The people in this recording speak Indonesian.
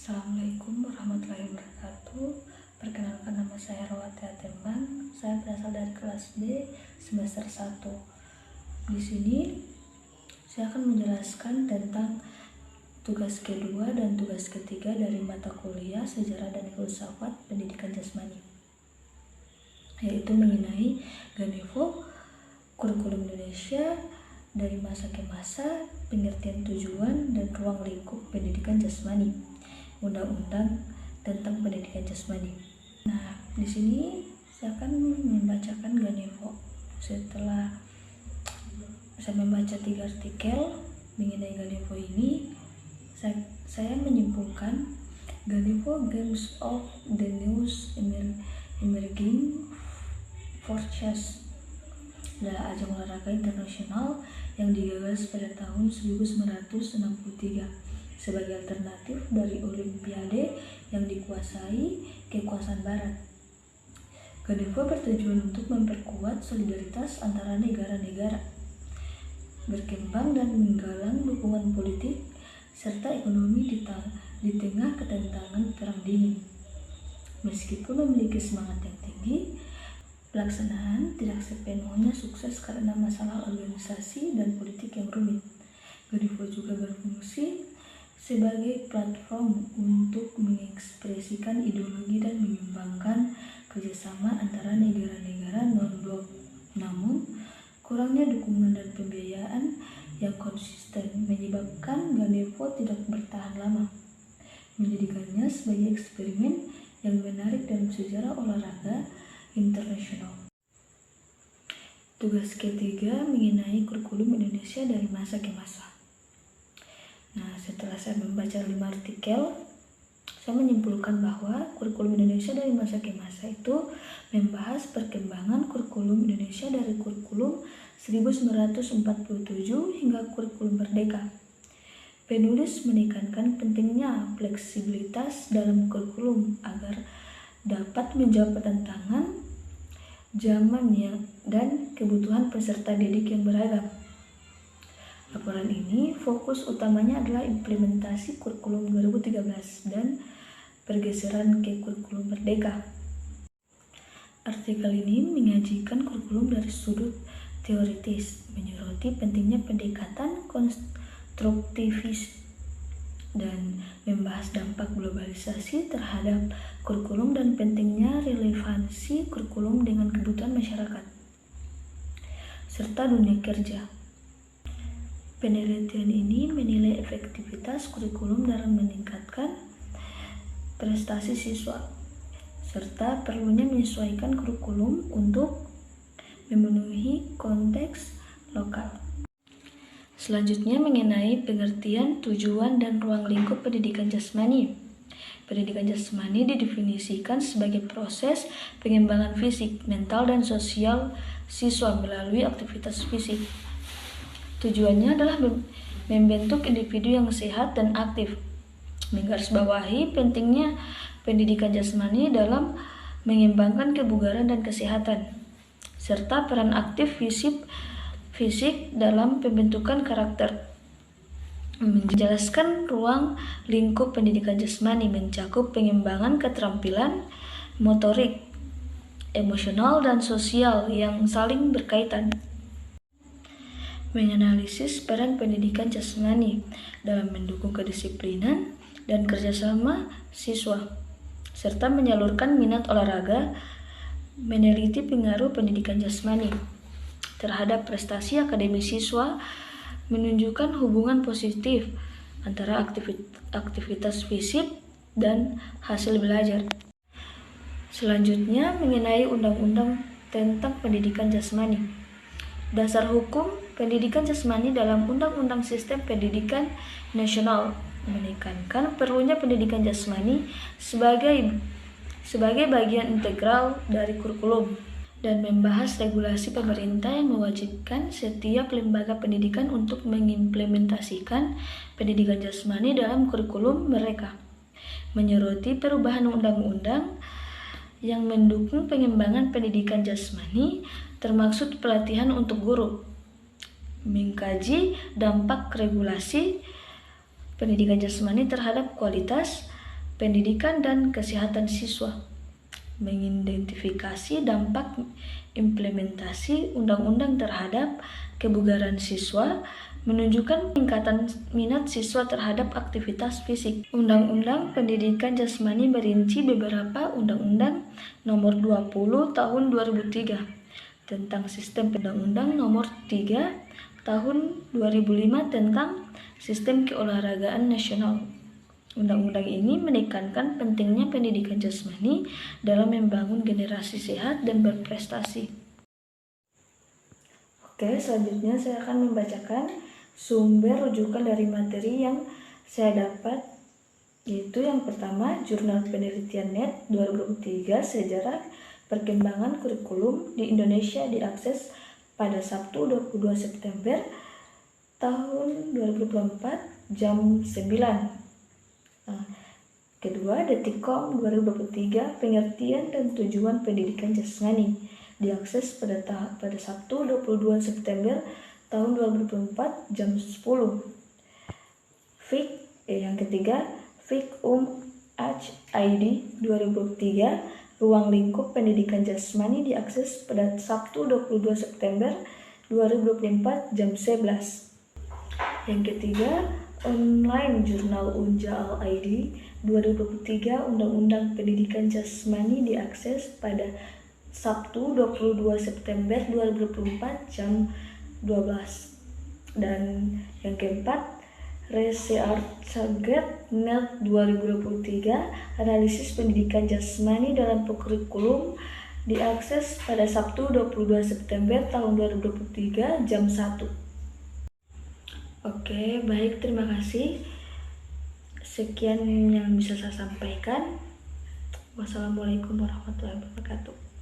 Assalamualaikum warahmatullahi wabarakatuh. Perkenalkan, nama saya Rawati Atembang. Saya berasal dari kelas D semester 1. Di sini saya akan menjelaskan tentang tugas kedua dan tugas ketiga dari mata kuliah Sejarah dan Filsafat Pendidikan Jasmani, yaitu mengenai Ganevo, kurikulum Indonesia dari masa ke masa, pengertian tujuan dan ruang lingkup pendidikan jasmani, undang-undang tentang pendidikan jasmani. Nah, di sini saya akan membacakan Ganevo. Setelah saya membaca 3 artikel mengenai Ganevo ini, saya menyimpulkan Ganevo Games of the New Emerging Forces adalah ajang olahraga internasional yang digagas pada tahun 1963 sebagai alternatif dari Olimpiade yang dikuasai kekuasaan Barat. Ganevo bertujuan untuk memperkuat solidaritas antara negara-negara, berkembang dan menggalang dukungan politik serta ekonomi di tengah ketentangan Perang Dingin. Meskipun memiliki semangat yang tinggi, pelaksanaan tidak sepenuhnya sukses karena masalah organisasi dan politik yang rumit. Ganevo juga berfungsi sebagai platform untuk mengekspresikan ideologi dan mengembangkan kerjasama antara negara-negara non-blok. Namun, kurangnya dukungan dan pembiayaan yang konsisten menyebabkan Ganevo tidak bertahan lama, menjadikannya sebagai eksperimen yang menarik dalam sejarah olahraga internasional. Tugas ketiga mengenai kurikulum Indonesia dari masa ke masa. Nah, setelah saya membaca 5 artikel, saya menyimpulkan bahwa kurikulum Indonesia dari masa ke masa itu membahas perkembangan kurikulum Indonesia dari kurikulum 1947 hingga kurikulum Merdeka. Penulis menekankan pentingnya fleksibilitas dalam kurikulum agar dapat menjawab tantangan zaman dan kebutuhan peserta didik yang beragam. Laporan ini fokus utamanya adalah implementasi kurikulum 2013 dan pergeseran ke kurikulum Merdeka. Artikel ini menyajikan kurikulum dari sudut teoritis, menyoroti pentingnya pendekatan konstruktivis dan membahas dampak globalisasi terhadap kurikulum dan pentingnya relevansi kurikulum dengan kebutuhan masyarakat serta dunia kerja. Penelitian ini menilai efektivitas kurikulum dalam meningkatkan prestasi siswa serta perlunya menyesuaikan kurikulum untuk memenuhi konteks lokal. Selanjutnya mengenai pengertian, tujuan, dan ruang lingkup pendidikan jasmani. Pendidikan jasmani didefinisikan sebagai proses pengembangan fisik, mental, dan sosial siswa melalui aktivitas fisik. Tujuannya adalah membentuk individu yang sehat dan aktif, menggarisbawahi pentingnya pendidikan jasmani dalam mengembangkan kebugaran dan kesehatan, serta peran aktif fisik dalam pembentukan karakter. Menjelaskan ruang lingkup pendidikan jasmani mencakup pengembangan keterampilan motorik, emosional, dan sosial yang saling berkaitan. Menganalisis peran pendidikan jasmani dalam mendukung kedisiplinan dan kerjasama siswa, serta menyalurkan minat olahraga. Meneliti pengaruh pendidikan jasmani terhadap prestasi akademis siswa, menunjukkan hubungan positif antara aktivitas fisik dan hasil belajar. Selanjutnya mengenai undang-undang tentang pendidikan jasmani. Dasar hukum pendidikan jasmani dalam Undang-Undang Sistem Pendidikan Nasional menekankan perlunya pendidikan jasmani sebagai bagian integral dari kurikulum dan membahas regulasi pemerintah yang mewajibkan setiap lembaga pendidikan untuk mengimplementasikan pendidikan jasmani dalam kurikulum mereka. Menyoroti perubahan undang-undang yang mendukung pengembangan pendidikan jasmani, termaksud pelatihan untuk guru. Mengkaji dampak regulasi pendidikan jasmani terhadap kualitas pendidikan dan kesehatan siswa, mengidentifikasi dampak implementasi undang-undang terhadap kebugaran siswa, menunjukkan peningkatan minat siswa terhadap aktivitas fisik. Undang-Undang Pendidikan Jasmani merinci beberapa undang-undang nomor 20 tahun 2003 tentang sistem Undang-Undang nomor 3 tahun 2005 tentang sistem keolahragaan nasional. Undang-undang ini menekankan pentingnya pendidikan jasmani dalam membangun generasi sehat dan berprestasi. Oke, selanjutnya saya akan membacakan sumber rujukan dari materi yang saya dapat, yaitu yang pertama, Jurnal Penelitian Net 2023 Sejarah Perkembangan Kurikulum di Indonesia diakses pada Sabtu 22 September tahun 2024 jam 9. Kedua, Detikcom 2023 Pengertian dan Tujuan Pendidikan Jasmani diakses pada Sabtu 22 September tahun 2024 jam 10. Yang ketiga, FIK ID 2023 Ruang Lingkup Pendidikan Jasmani diakses pada Sabtu 22 September 2024 jam 11. Yang ketiga, Online Jurnal Unja Al-ID 2023 Undang-Undang Pendidikan Jasmani diakses pada Sabtu 22 September 2024 jam 12. Dan yang keempat, ResearchGate Net 2023 Analisis Pendidikan Jasmani dalam Kurikulum diakses pada Sabtu 22 September tahun 2023 jam 1. Oke, baik, terima kasih. Sekian yang bisa saya sampaikan. Wassalamualaikum warahmatullahi wabarakatuh.